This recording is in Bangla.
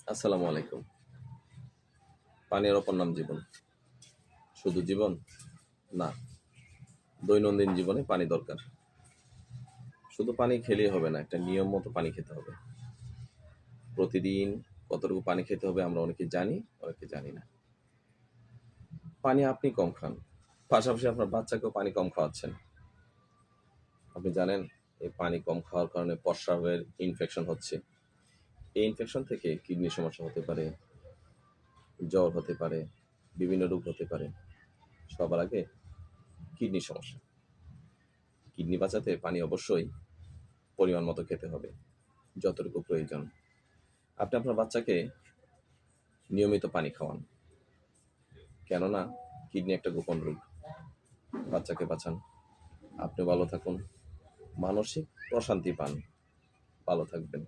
আসসালামু আলাইকুম। পানির অপর নাম জীবন। শুধু জীবন না, দৈনন্দিন জীবনে পানি দরকার। শুধু পানি খেলেই হবে না, একটা নিয়ম মতো পানি খেতে হবে। প্রতিদিন কতটুকু পানি খেতে হবে আমরা অনেকে জানি, অনেকে জানি না। পানি আপনি কম খান, পাশাপাশি আপনার বাচ্চাকেও পানি কম খাওয়াচ্ছেন। আপনি জানেন এই পানি কম খাওয়ার কারণে প্রস্রাবের ইনফেকশন হচ্ছে। এই ইনফেকশন থেকে কিডনির সমস্যা হতে পারে, জ্বর হতে পারে, বিভিন্ন রোগ হতে পারে। সবার আগে কিডনির সমস্যা। কিডনি বাঁচাতে পানি অবশ্যই পরিমাণ মতো খেতে হবে, যতটুকু প্রয়োজন। আপনি আপনার বাচ্চাকে নিয়মিত পানি খাওয়ান, কেননা কিডনি একটা গোপন রোগ। বাচ্চাকে বাঁচান, আপনি ভালো থাকুন, মানসিক প্রশান্তি পান, ভালো থাকবেন।